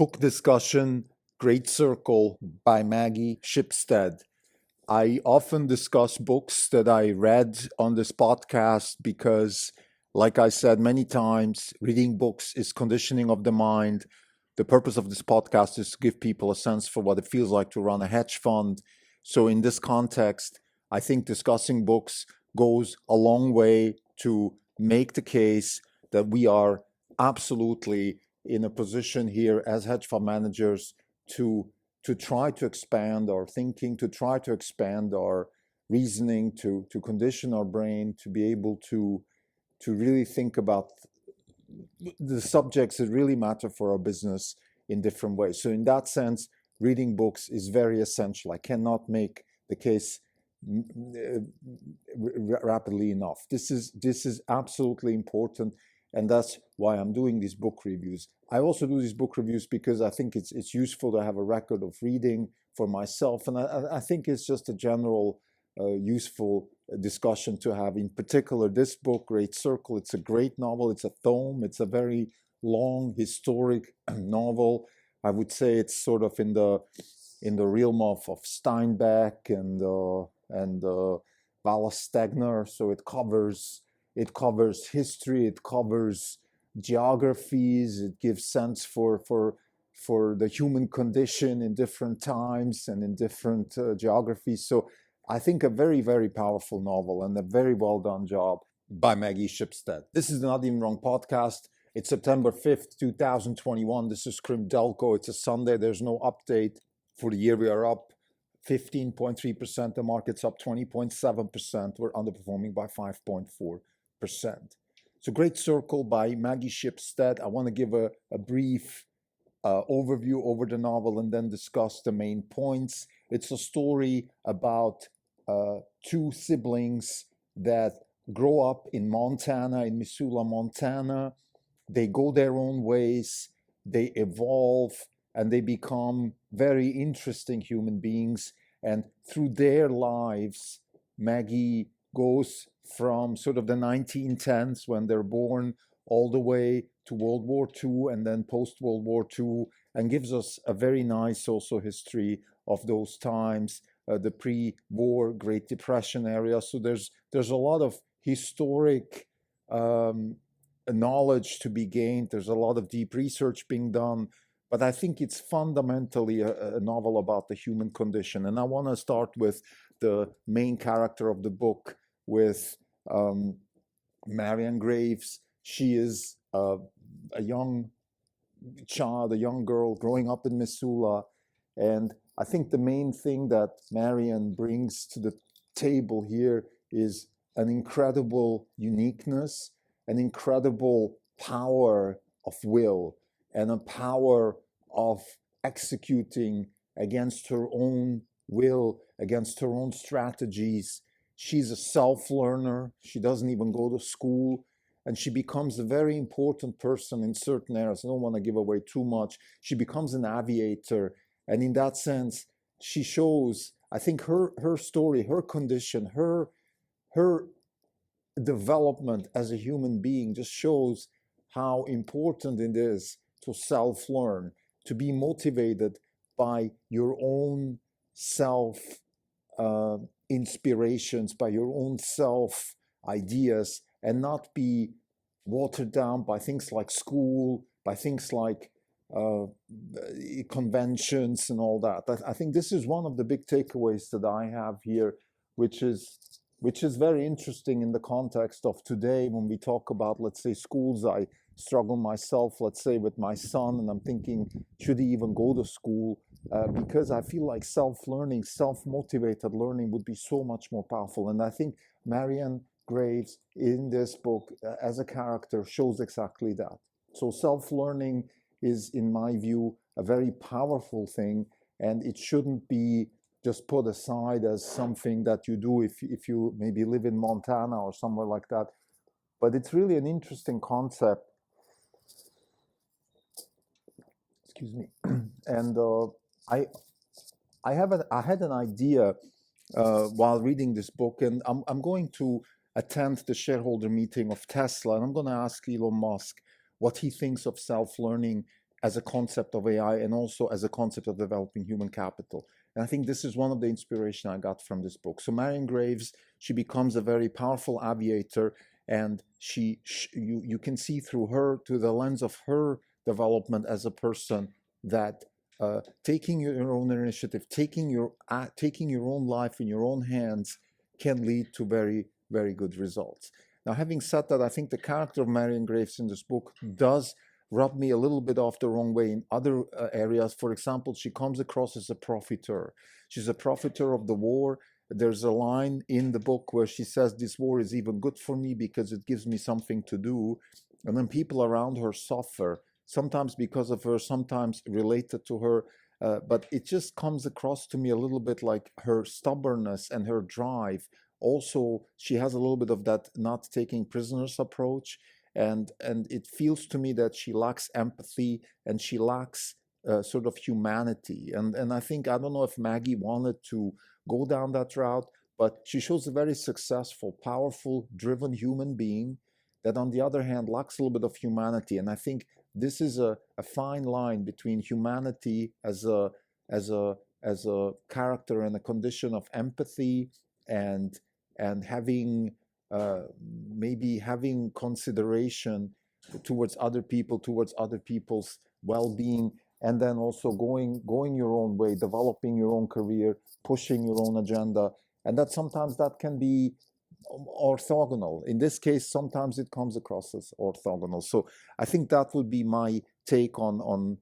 Book discussion, Great Circle by Maggie Shipstead. I often discuss books that I read on this podcast because, like I said many times, reading books is conditioning of the mind. The purpose of this podcast is to give people a sense for what it feels like to run a hedge fund. So, in this context, I think discussing books goes a long way to make the case that we are absolutely in a position here as hedge fund managers to try to expand our thinking, to try to expand our reasoning, to condition our brain to be able to really think about the subjects that really matter for our business in different ways. So in that sense, reading books is very essential. I cannot make the case rapidly enough. This is absolutely important, and that's why I'm doing these book reviews. I also do these book reviews because I think it's useful to have a record of reading for myself, and I think it's just a general useful discussion to have. In particular, this book, Great Circle, it's a great novel. It's a tome. It's a very long historic novel. I would say it's sort of in the realm of Steinbeck and Wallace Stegner. So it covers history, it covers geographies, it gives sense for the human condition in different times and in different geographies. So I think a very, very powerful novel and a very well done job by Maggie Shipstead. This is the Not Even Wrong podcast. It's September 5th, 2021. This is Crim Delco. It's a Sunday. There's no update. For the year, we are up 15.3%. The market's up 20.7%. We're underperforming by 5.4%. So Great Circle by Maggie Shipstead. I want to give a brief overview over the novel and then discuss the main points. It's a story about two siblings that grow up in Montana, in Missoula, Montana. They go their own ways, they evolve, and they become very interesting human beings. And through their lives, Maggie goes from sort of the 1910s when they're born all the way to World War II and then post-World War II, and gives us a very nice also history of those times, the pre-war Great Depression area. So there's a lot of historic knowledge to be gained. There's a lot of deep research being done. But I think it's fundamentally a novel about the human condition. And I want to start with the main character of the book, with Marianne Graves. She is a young child, a young girl growing up in Missoula. And I think the main thing that Marianne brings to the table here is an incredible uniqueness, an incredible power of will, and a power of executing against her own will, against her own strategies. She's a self-learner. She doesn't even go to school, and she becomes a very important person in certain areas. I don't want to give away too much. She becomes an aviator, and in that sense, she shows, I think, her story, her condition, her development as a human being just shows how important it is to self-learn, to be motivated by your own self-inspirations, by your own self-ideas, and not be watered down by things like school, by things like conventions and all that. I think this is one of the big takeaways that I have here, which is very interesting in the context of today when we talk about, let's say, schools. I struggle myself, let's say, with my son, and I'm thinking, should he even go to school? Because I feel like self-learning, self-motivated learning would be so much more powerful. And I think Marianne Graves in this book as a character shows exactly that. So self-learning is, in my view, a very powerful thing, and it shouldn't be just put aside as something that you do if you maybe live in Montana or somewhere like that. But it's really an interesting concept. Excuse me. And I had an idea while reading this book, and I'm going to attend the shareholder meeting of Tesla, and I'm going to ask Elon Musk what he thinks of self-learning as a concept of AI and also as a concept of developing human capital. And I think this is one of the inspiration I got from this book. So Marianne Graves, she becomes a very powerful aviator, and you can see through her, through the lens of her development as a person, that taking your own initiative, taking your own life in your own hands can lead to very, very good results. Now, having said that, I think the character of Marianne Graves in this book does rub me a little bit off the wrong way in other areas. For example, she comes across as a profiteur. She's a profiteur of the war. There's a line in the book where she says, this war is even good for me because it gives me something to do. And then people around her suffer, sometimes because of her, sometimes related to her. But it just comes across to me a little bit like her stubbornness and her drive. Also, she has a little bit of that not taking prisoners approach. And it feels to me that she lacks empathy and she lacks sort of humanity. And I think, I don't know if Maggie wanted to go down that route, but she shows a very successful, powerful, driven human being that on the other hand lacks a little bit of humanity. And I think this is a fine line between humanity as a character and a condition of empathy and having maybe having consideration towards other people, towards other people's well-being, and then also going your own way, developing your own career, pushing your own agenda. And that sometimes that can be orthogonal. In this case, sometimes it comes across as orthogonal. So I think that would be my take on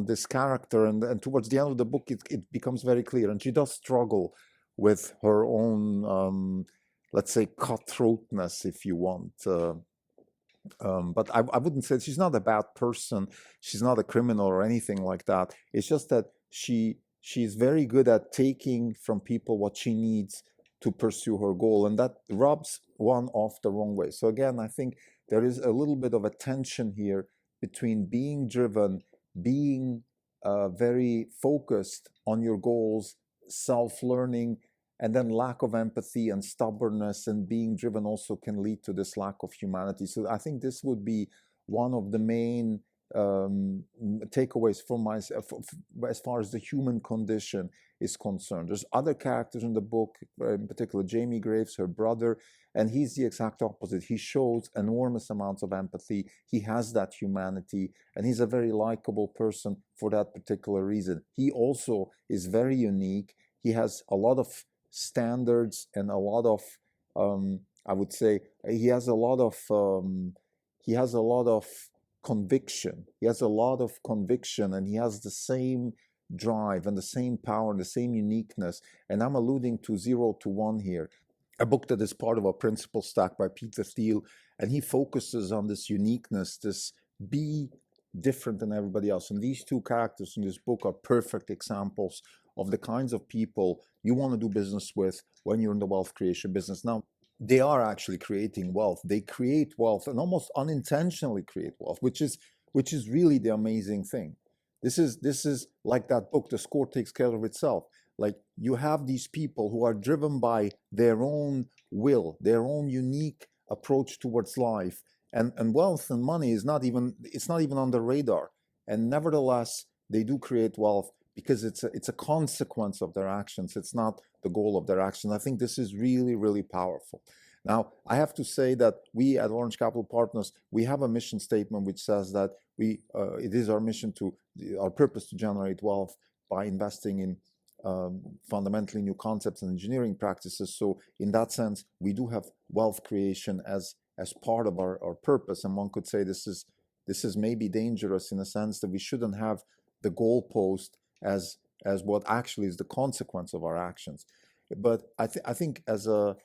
this character. And towards the end of the book, it becomes very clear. And she does struggle with her own, let's say, cutthroatness, if you want. But I wouldn't say she's not a bad person. She's not a criminal or anything like that. It's just that she's very good at taking from people what she needs to pursue her goal, and that rubs one off the wrong way. So again, I think there is a little bit of a tension here between being driven, being very focused on your goals, self-learning, and then lack of empathy and stubbornness, and being driven also can lead to this lack of humanity. So I think this would be one of the main takeaways from myself as far as the human condition is concerned. There's other characters in the book, in particular Jamie Graves, her brother, and he's the exact opposite. He shows enormous amounts of empathy. He has that humanity, and he's a very likable person for that particular reason. He also is very unique. He has a lot of standards and a lot of, I would say, he has a lot of conviction. He has a lot of conviction, and he has the same drive and the same power and the same uniqueness. And I'm alluding to 0 to 1 here, a book that is part of a principle stack by Peter Thiel, and he focuses on this uniqueness, this be different than everybody else. And these two characters in this book are perfect examples of the kinds of people you want to do business with when you're in the wealth creation business. Now, they are actually creating wealth. They create wealth and almost unintentionally create wealth, which is really the amazing thing. This is like that book, The Score Takes Care of Itself. Like, you have these people who are driven by their own will, their own unique approach towards life, and wealth and money is not even on the radar. And nevertheless, they do create wealth because it's a consequence of their actions. It's not the goal of their actions. I think this is really, really powerful. Now, I have to say that we at Orange Capital Partners, we have a mission statement which says that it is our purpose to generate wealth by investing in fundamentally new concepts and engineering practices. So in that sense, we do have wealth creation as part of our purpose. And one could say this is maybe dangerous in a sense that we shouldn't have the goalpost as what actually is the consequence of our actions. But I think as a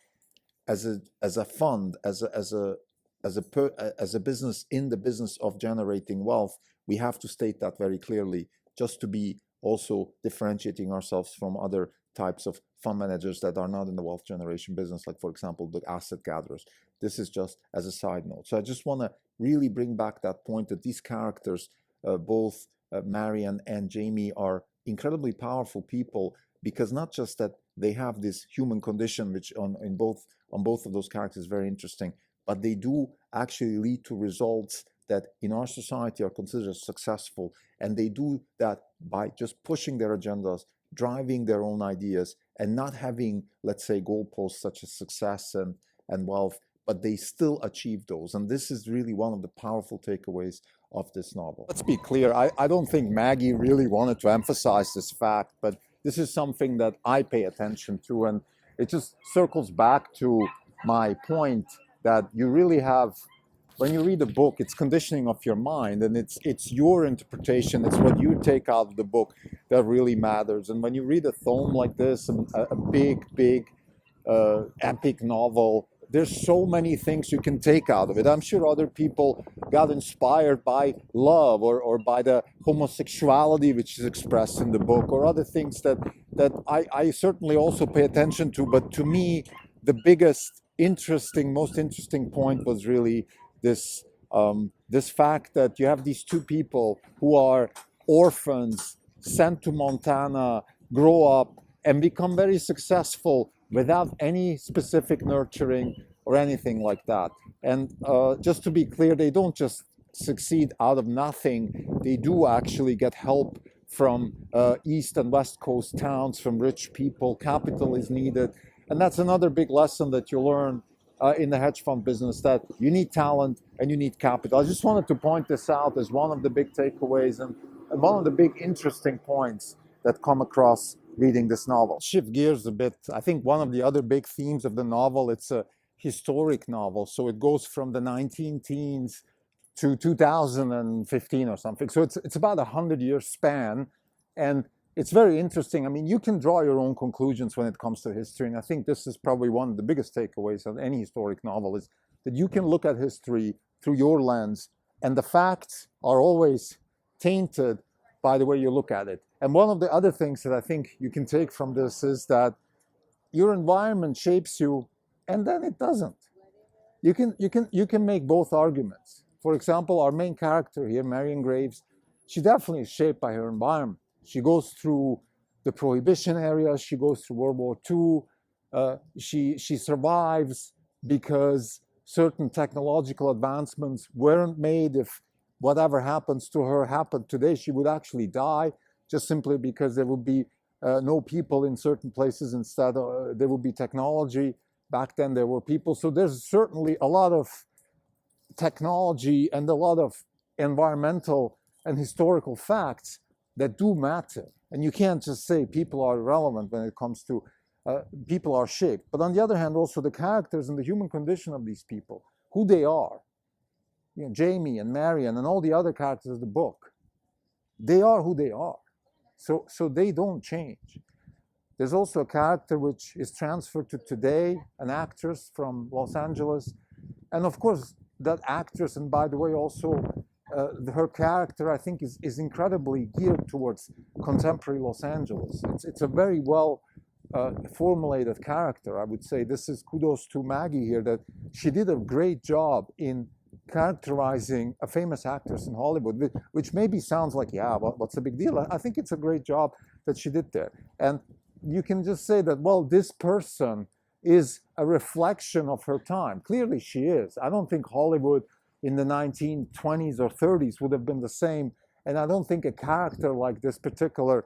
fund, as a business in the business of generating wealth, we have to state that very clearly, just to be also differentiating ourselves from other types of fund managers that are not in the wealth generation business, like, for example, the asset gatherers. This is just as a side note. So I just want to really bring back that point that these characters, both Marianne and Jamie, are incredibly powerful people, because not just that they have this human condition, which on both of those characters is very interesting, but they do actually lead to results that in our society are considered successful, and they do that by just pushing their agendas, driving their own ideas, and not having, let's say, goalposts such as success and wealth, but they still achieve those. And this is really one of the powerful takeaways of this novel. Let's be clear, I don't think Maggie really wanted to emphasize this fact, but this is something that I pay attention to, and it just circles back to my point that you really have, when you read a book, it's conditioning of your mind, and it's your interpretation, it's what you take out of the book that really matters. And when you read a tome like this, a big epic novel, there's so many things you can take out of it. I'm sure other people got inspired by love or by the homosexuality which is expressed in the book, or other things that I certainly also pay attention to. But to me, the most interesting point was really this fact that you have these two people who are orphans, sent to Montana, grow up, and become very successful without any specific nurturing or anything like that. And just to be clear, they don't just succeed out of nothing. They do actually get help from East and West Coast towns, from rich people. Capital is needed. And that's another big lesson that you learn in the hedge fund business, that you need talent and you need capital. I just wanted to point this out as one of the big takeaways and one of the big interesting points that come across reading this novel. Shift gears a bit. I think one of the other big themes of the novel, it's a historic novel. So it goes from the 19 teens to 2015 or something. So it's about a 100-year span. And it's very interesting. I mean, you can draw your own conclusions when it comes to history. And I think this is probably one of the biggest takeaways of any historic novel, is that you can look at history through your lens, and the facts are always tainted by the way you look at it. And one of the other things that I think you can take from this is that your environment shapes you, and then it doesn't. You can make both arguments. For example, our main character here, Marianne Graves, she definitely is shaped by her environment. She goes through the Prohibition era, she goes through World War II, she survives because certain technological advancements weren't made. If whatever happens to her happened today, she would actually die, just simply because there would be no people in certain places. Instead, there would be technology. Back then there were people. So there's certainly a lot of technology and a lot of environmental and historical facts that do matter. And you can't just say people are irrelevant when it comes to people are shaped. But on the other hand, also the characters and the human condition of these people, who they are, you know, Jamie and Marianne and all the other characters of the book, they are who they are. So they don't change. There's also a character which is transferred to today, an actress from Los Angeles. And of course, that actress, and by the way, also her character, I think, is incredibly geared towards contemporary Los Angeles. It's a very well formulated character, I would say. This is kudos to Maggie here, that she did a great job in characterizing a famous actress in Hollywood, which maybe sounds like, yeah, what's the big deal? I think it's a great job that she did there. And you can just say that, well, this person is a reflection of her time. Clearly she is. I don't think Hollywood in the 1920s or 30s would have been the same. And I don't think a character like this particular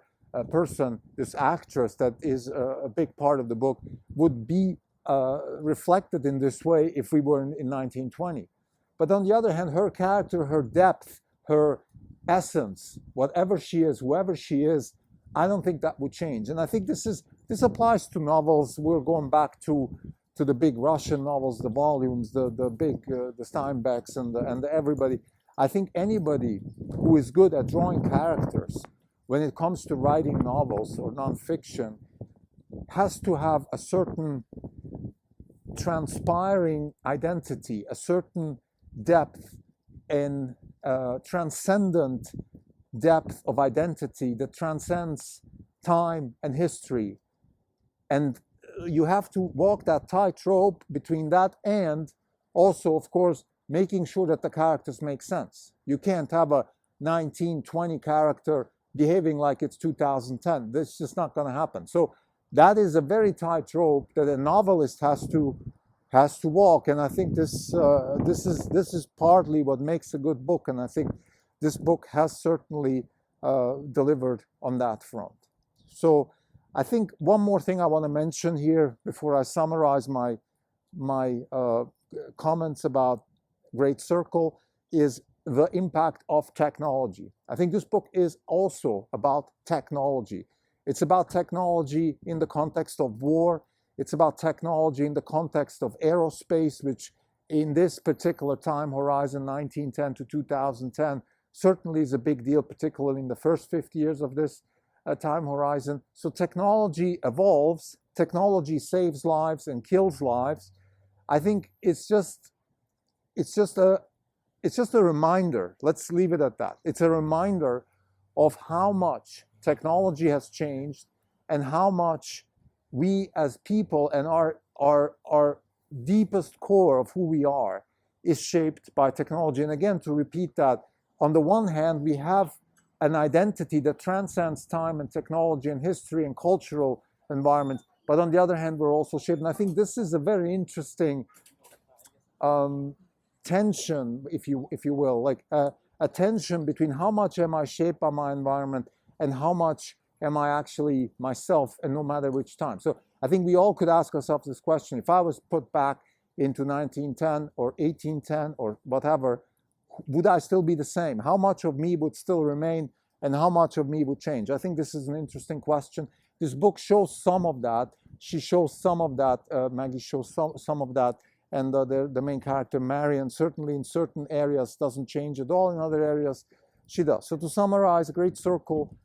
person, this actress that is a big part of the book, would be reflected in this way if we were in 1920. But on the other hand, her character, her depth, her essence, whatever she is, whoever she is, I don't think that would change. And I think this applies to novels. We're going back to the big Russian novels, the volumes, the Steinbecks and everybody. I think anybody who is good at drawing characters when it comes to writing novels or nonfiction has to have a certain transpiring identity, a certain depth and transcendent depth of identity that transcends time and history. And you have to walk that tightrope between that and also, of course, making sure that the characters make sense. You can't have a 1920 character behaving like it's 2010. That's just not going to happen. So that is a very tight rope that a novelist has to has to walk. And I think this is partly what makes a good book. And I think this book has certainly delivered on that front. So I think one more thing I want to mention here before I summarize my comments about Great Circle is the impact of technology. I think this book is also about technology. It's about technology in the context of war. It's about technology in the context of aerospace, which in this particular time horizon, 1910 to 2010, certainly is a big deal, particularly in the first 50 years of this time horizon. So technology evolves, technology saves lives and kills lives. I think it's just a reminder. Let's leave it at that. It's a reminder of how much technology has changed and how much we as people and our deepest core of who we are is shaped by technology. And again, to repeat that, on the one hand, we have an identity that transcends time and technology and history and cultural environment, but on the other hand, we're also shaped. And I think this is a very interesting tension, if you will, like a tension between how much am I shaped by my environment and how much am I actually myself, and no matter which time. So I think we all could ask ourselves this question. If I was put back into 1910 or 1810 or whatever, would I still be the same? How much of me would still remain and how much of me would change? I think this is an interesting question. This book shows some of that. She shows some of that. Maggie shows some of that. And the main character, Marianne, certainly in certain areas doesn't change at all. In other areas, she does. So to summarize, A Great Circle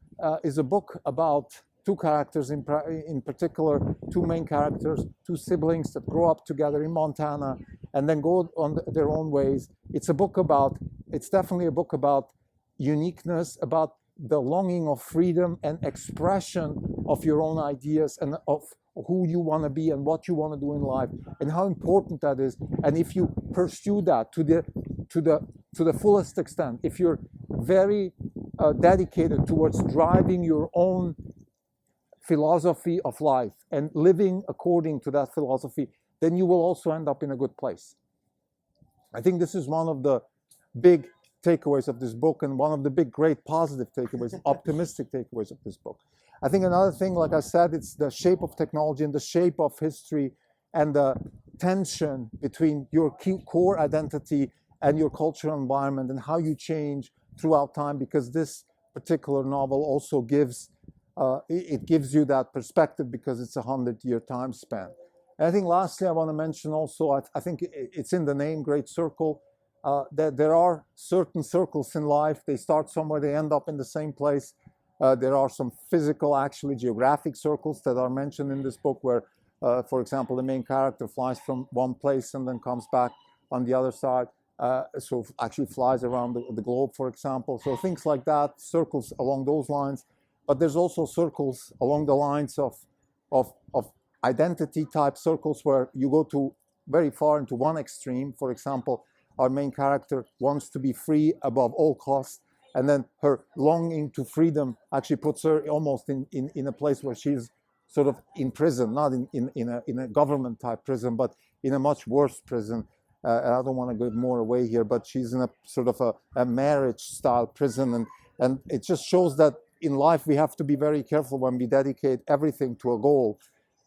is a book about two characters, in particular, two main characters, two siblings that grow up together in Montana and then go on their own ways. It's definitely a book about uniqueness, about the longing of freedom and expression of your own ideas and of who you want to be and what you want to do in life and how important that is. And if you pursue that to the fullest extent, if you're very dedicated towards driving your own philosophy of life and living according to that philosophy, then you will also end up in a good place. I think this is one of the big takeaways of this book and one of the big, great positive takeaways, optimistic takeaways of this book. I think another thing, like I said, it's the shape of technology and the shape of history and the tension between your core identity and your cultural environment and how you change throughout time, because this particular novel also gives you that perspective because it's a 100-year time span. And I think lastly, I want to mention also, I think it's in the name, Great Circle, that there are certain circles in life. They start somewhere, they end up in the same place. There are some physical, actually geographic circles that are mentioned in this book where, for example, the main character flies from one place and then comes back on the other side. So actually flies around the globe, for example. So things like that, circles along those lines. But there's also circles along the lines of identity type circles where you go to very far into one extreme. For example, our main character wants to be free above all costs, and then her longing to freedom actually puts her almost in a place where she's sort of in prison, not in a government type prison, but in a much worse prison. I don't want to give more away here, but she's in a sort of a marriage style prison, and it just shows that in life we have to be very careful when we dedicate everything to a goal,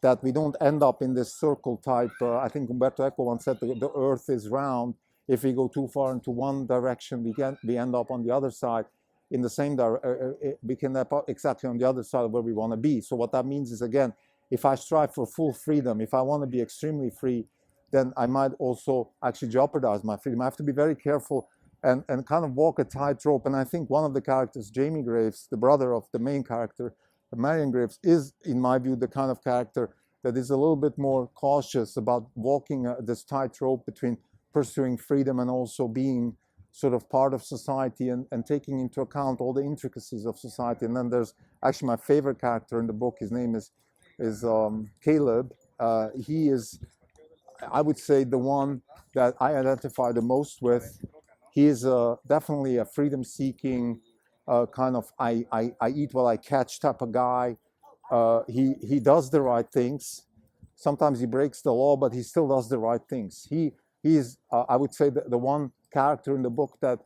that we don't end up in this circle type. I think Umberto Eco once said the earth is round. If we go too far into one direction, we end up on the other side in the same direction. We can end up exactly on the other side of where we want to be. So what that means is, again, if I strive for full freedom, if I want to be extremely free, then I might also actually jeopardize my freedom. I have to be very careful and kind of walk a tightrope. And I think one of the characters, Jamie Graves, the brother of the main character, Marianne Graves, is, in my view, the kind of character that is a little bit more cautious about walking this tightrope between pursuing freedom and also being sort of part of society and taking into account all the intricacies of society. And then there's actually my favorite character in the book. His name is Kaleb. He is, I would say, the one that I identify the most with. He is definitely a freedom-seeking kind of I eat what I catch type of guy. He does the right things, Sometimes he breaks the law, but he still does the right things. He is, I would say, the one character in the book that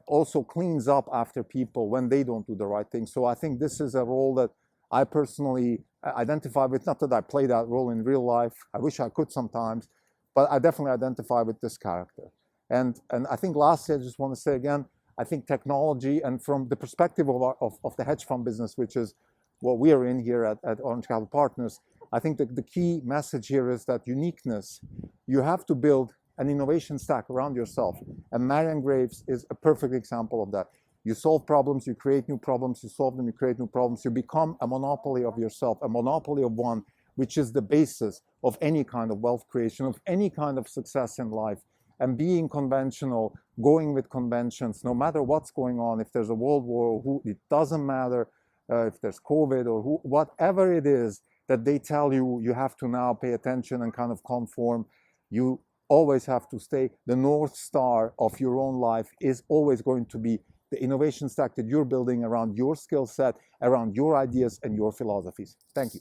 also cleans up after people when they don't do the right thing. So I think this is a role that I personally identify with. Not that I play that role in real life. I wish I could sometimes, but I definitely identify with this character. And I think lastly, I just want to say again, I think technology, and from the perspective of the hedge fund business, which is what we are in here at Orange Capital Partners, I think that the key message here is that uniqueness, you have to build an innovation stack around yourself. And Marianne Graves is a perfect example of that. You solve problems, you create new problems, you solve them, you create new problems. You become a monopoly of yourself, a monopoly of one, which is the basis of any kind of wealth creation, of any kind of success in life. And being conventional, going with conventions, no matter what's going on, if there's a world war, it doesn't matter if there's COVID or whatever it is that they tell you, you have to now pay attention and kind of conform. You always have to stay. The North Star of your own life is always going to be the innovation stack that you're building around your skill set, around your ideas and your philosophies. Thank you.